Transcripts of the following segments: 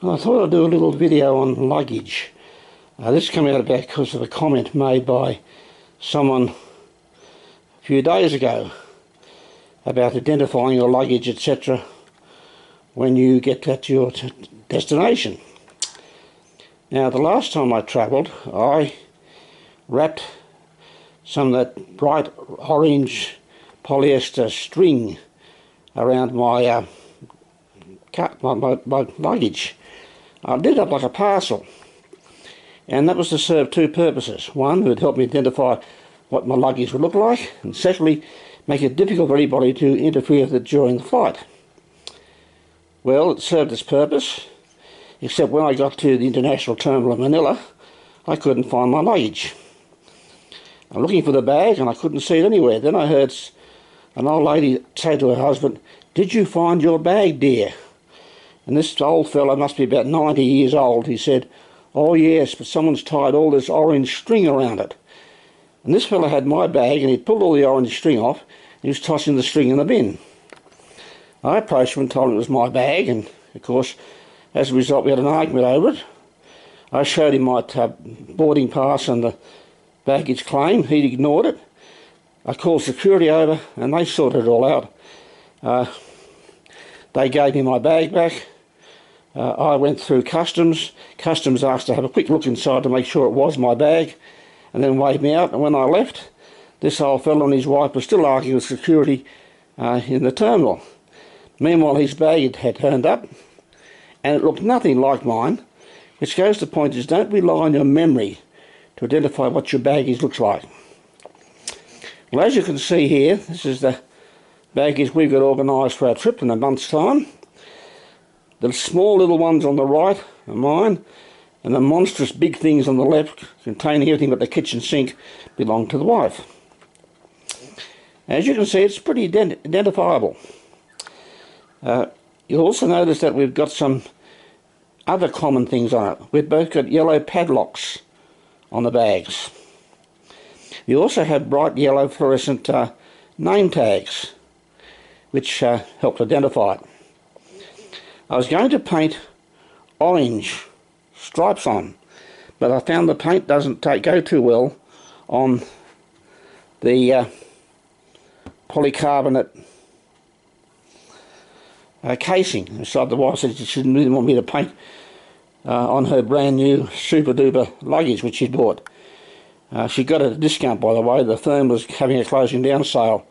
I thought I'd do a little video on luggage. This came out about because of a comment made by someone a few days ago about identifying your luggage, etc. when you get at your destination. Now, the last time I travelled, I wrapped some of that bright orange polyester string around my luggage. I did it like a parcel, and that was to serve two purposes. One, it would help me identify what my luggage would look like, and secondly, make it difficult for anybody to interfere with it during the flight. Well, it served its purpose, except when I got to the international terminal in Manila, I couldn't find my luggage. I'm looking for the bag and I couldn't see it anywhere. Then I heard an old lady say to her husband, "Did you find your bag, dear?" And this old fellow must be about 90 years old. He said, "Oh yes, but someone's tied all this orange string around it." And this fellow had my bag, and he'd pulled all the orange string off, and he was tossing the string in the bin. I approached him and told him it was my bag, and of course, as a result, we had an argument over it. I showed him my boarding pass and the baggage claim. He ignored it. I called security over, and they sorted it all out. They gave me my bag back. I went through customs. Customs asked to have a quick look inside to make sure it was my bag, and then waved me out. And when I left, this old fellow and his wife were still arguing with security in the terminal. Meanwhile, his bag had turned up, and it looked nothing like mine, which goes to the point is, don't rely on your memory to identify what your baggage looks like. Well, as you can see here, this is the baggage we've got organised for our trip in a month's time. The small little ones on the right are mine, and the monstrous big things on the left, containing everything but the kitchen sink, belong to the wife. As you can see, it's pretty identifiable. You'll also notice that we've got some other common things on it. We've both got yellow padlocks on the bags. We also have bright yellow fluorescent name tags, which help identify it. I was going to paint orange stripes on, but I found the paint doesn't go too well on the polycarbonate casing. So the wife said she didn't really want me to paint on her brand new super duper luggage which she'd bought. She got it at a discount, by the way. The firm was having a closing down sale,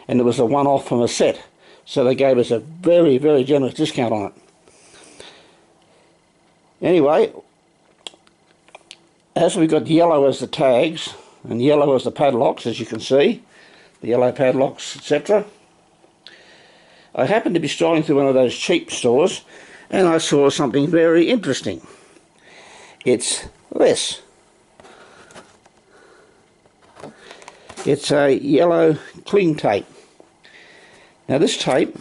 and it was a one-off from a set, so they gave us a very, very generous discount on it. Anyway, as we've got yellow as the tags and yellow as the padlocks, as you can see, the yellow padlocks, etc., I happened to be strolling through one of those cheap stores, and I saw something very interesting. It's this. It's a yellow cling tape. Now, this tape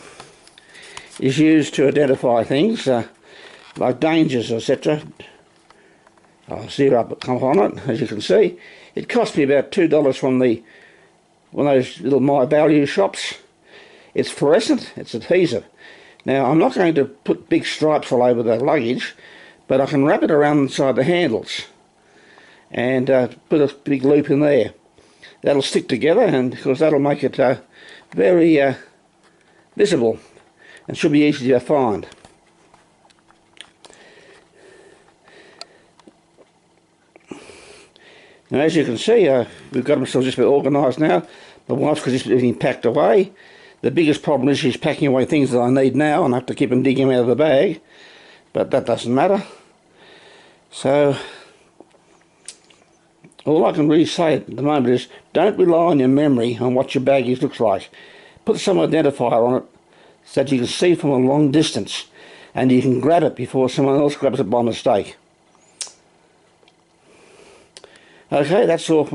is used to identify things like dangers, etc. I'll zero up on it, as you can see. It cost me about $2 from one of those little My Value shops. It's fluorescent, it's adhesive. Now, I'm not going to put big stripes all over the luggage, but I can wrap it around inside the handles and put a big loop in there. That'll stick together, and of course that'll make it very visible and should be easy to find. Now, as you can see, we've got ourselves just a bit organised now. My wife's got just everything packed away. The biggest problem is she's packing away things that I need now, and I have to keep them digging them out of the bag, but that doesn't matter. So all I can really say at the moment is, don't rely on your memory on what your baggage looks like. Put some identifier on it so that you can see from a long distance, and you can grab it before someone else grabs it by mistake. Okay, that's all from